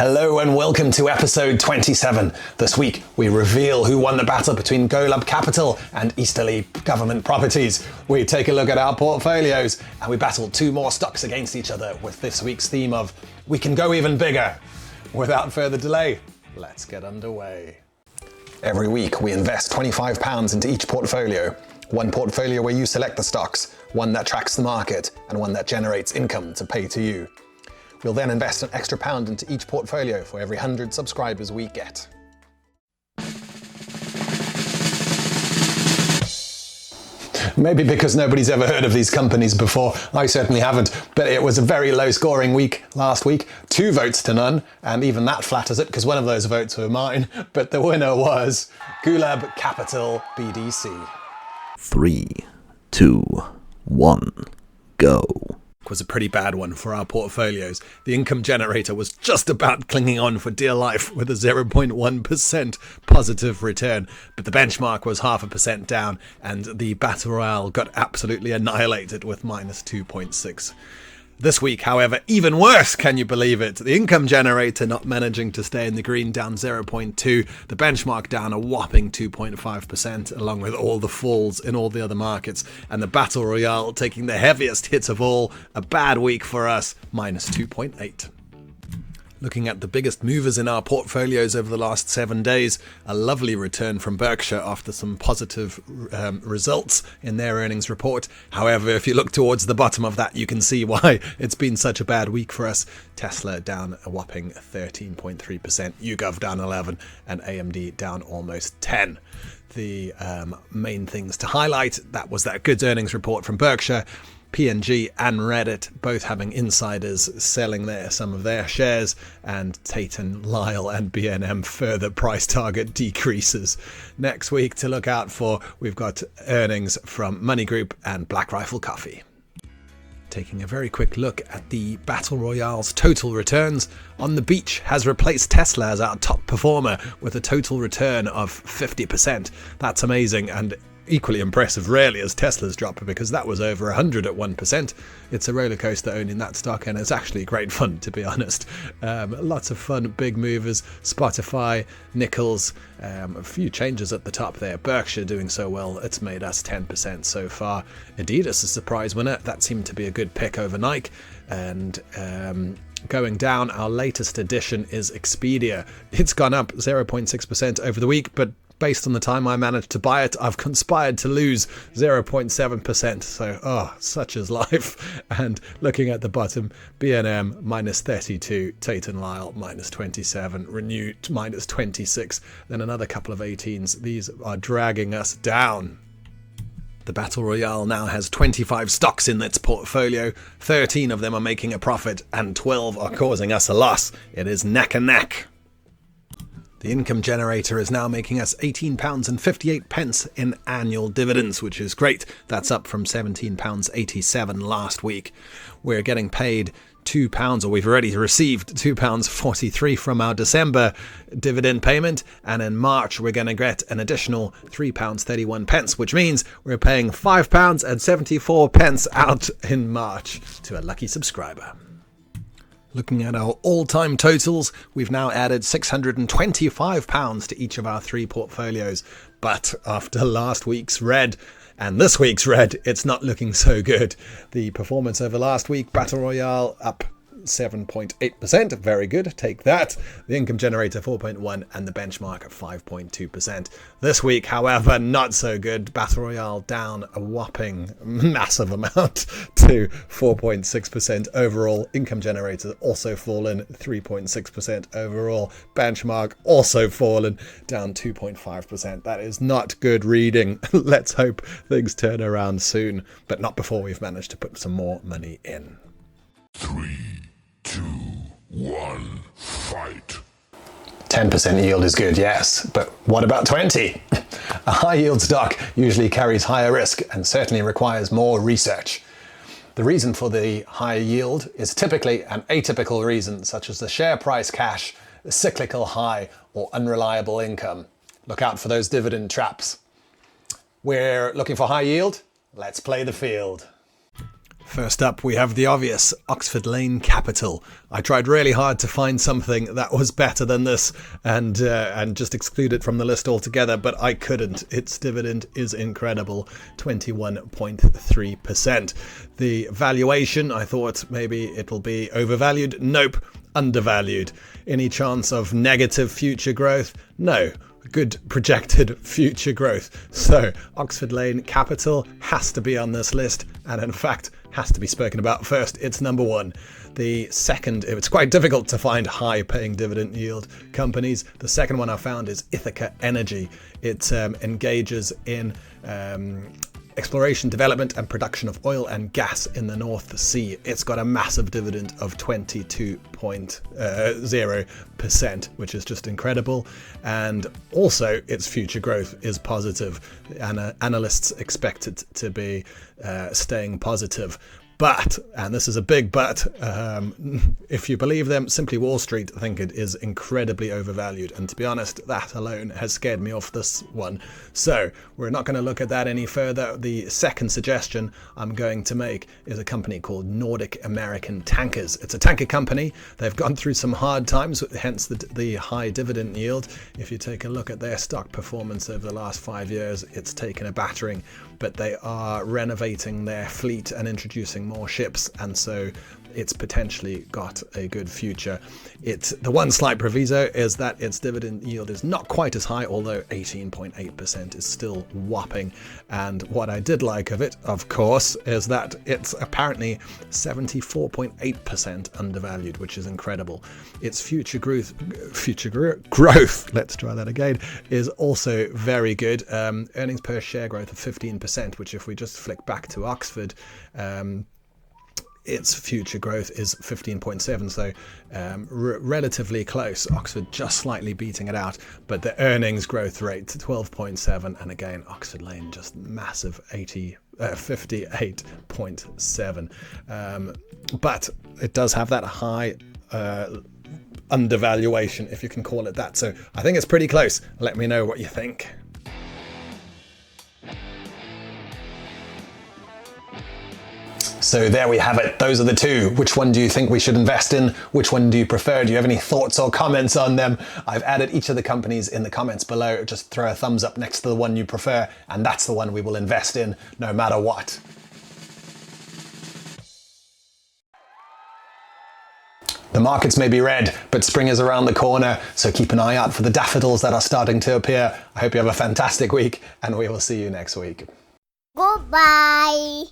Hello and welcome to episode 27. This week we reveal who won the battle between Golub Capital and Easterly Government Properties. We take a look at our portfolios and we battle two more stocks against each other with this week's theme of we can go even bigger. Without further delay, let's get underway. Every week we invest £25 into each portfolio. One portfolio where you select the stocks, one that tracks the market, and one that generates income to pay to you. We'll then invest an extra £1 into each portfolio for every 100 subscribers we get. Maybe because nobody's ever heard of these companies before, I certainly haven't, but it was a very low scoring week last week, 2 votes to none, and even that flatters it because one of those votes were mine, but the winner was Golub Capital BDC. 3, 2, 1, go. Was a pretty bad one for our portfolios. The income generator was just about clinging on for dear life with a 0.1% positive return, but the benchmark was 0.5% down and the Battle Royale got absolutely annihilated with minus 2.6. This week, however, even worse, can you believe it? The income generator not managing to stay in the green, down 0.2, the benchmark down a whopping 2.5%, along with all the falls in all the other markets, and the Battle Royale taking the heaviest hit of all, a bad week for us, minus 2.8. Looking at the biggest movers in our portfolios over the last 7 days, a lovely return from Berkshire after some positive results in their earnings report. However, if you look towards the bottom of that, you can see why it's been such a bad week for us. Tesla down a whopping 13.3%, YouGov down 11%, and AMD down almost 10%. The main things to highlight, that was that good earnings report from Berkshire. P&G and Reddit both having insiders selling some of their shares, and Tate & Lyle and B&M further price target decreases. Next week to look out for, we've got earnings from Money Group and Black Rifle Coffee. Taking a very quick look at the Battle Royale's total returns, On the Beach has replaced Tesla as our top performer with a total return of 50%. That's amazing, and equally impressive rarely as Tesla's drop, because that was over 100 at 1%. It's a roller coaster owning that stock, and it's actually great fun, to be honest. Lots of fun, big movers. Spotify, Nichols, a few changes at the top there. Berkshire doing so well, it's made us 10% so far. Adidas, a surprise winner. That seemed to be a good pick over Nike. And going down, our latest addition is Expedia. It's gone up 0.6% over the week, but based on the time I managed to buy it, I've conspired to lose 0.7%. So, such is life. And looking at the bottom, B&M minus 32, Tate & Lyle minus 27, Renew minus 26, then another couple of 18s. These are dragging us down. The Battle Royale now has 25 stocks in its portfolio. 13 of them are making a profit and 12 are causing us a loss. It is neck and neck. The income generator is now making us £18.58 in annual dividends, which is great. That's up from £17.87 last week. We're getting paid £2, or we've already received £2.43 from our December dividend payment, and in March we're going to get an additional £3.31, which means we're paying £5.74 out in March to a lucky subscriber. Looking at our all-time totals, we've now added £625 to each of our 3 portfolios. But after last week's red and this week's red, it's not looking so good. The performance over last week, Battle Royale up 7.8%, very good, take that. The income generator 4.1% and the benchmark at 5.2%. This week, however, not so good. Battle Royale down a whopping massive amount to 4.6% overall. Income generator also fallen 3.6% overall. Benchmark also fallen down 2.5%. That is not good reading. Let's hope things turn around soon, but not before we've managed to put some more money in. 3, 2, 1, fight. 10% yield is good, yes, but what about 20? A high yield stock usually carries higher risk and certainly requires more research. The reason for the higher yield is typically an atypical reason, such as the share price crash, the cyclical high, or unreliable income. Look out for those dividend traps. We're looking for high yield? Let's play the field. First up, we have the obvious, Oxford Lane Capital. I tried really hard to find something that was better than this and just exclude it from the list altogether, but I couldn't. Its dividend is incredible, 21.3%. The valuation, I thought maybe it'll be overvalued. Nope, undervalued. Any chance of negative future growth? No. Good projected future growth. So Oxford Lane Capital has to be on this list, and in fact has to be spoken about first. It's number one. The second, it's quite difficult to find high paying dividend yield companies. The second one I found is Ithaca Energy. It engages in exploration, development and production of oil and gas in the North Sea. It's got a massive dividend of 22.0%, which is just incredible. And also its future growth is positive. Analysts expect it to be staying positive. But, and this is a big but, if you believe them, simply Wall Street think it is incredibly overvalued. And to be honest, that alone has scared me off this one. So we're not going to look at that any further. The second suggestion I'm going to make is a company called Nordic American Tankers. It's a tanker company. They've gone through some hard times, hence the high dividend yield. If you take a look at their stock performance over the last 5 years, it's taken a battering. But they are renovating their fleet and introducing more ships, and so it's potentially got a good future. The one slight proviso is that its dividend yield is not quite as high, although 18.8% is still whopping. And what I did like of it, of course, is that it's apparently 74.8% undervalued, which is incredible. Its future growth, let's try that again, is also very good. Earnings per share growth of 15%, which if we just flick back to Oxford, its future growth is 15.7, so relatively close. Oxford just slightly beating it out, but the earnings growth rate 12.7, and again Oxford Lane just massive 58.7. But it does have that high undervaluation, if you can call it that. So I think it's pretty close. Let me know what you think. So there we have it. Those are the two. Which one do you think we should invest in? Which one do you prefer? Do you have any thoughts or comments on them? I've added each of the companies in the comments below. Just throw a thumbs up next to the one you prefer, and that's the one we will invest in no matter what. The markets may be red, but spring is around the corner, so keep an eye out for the daffodils that are starting to appear. I hope you have a fantastic week, and we will see you next week. Goodbye.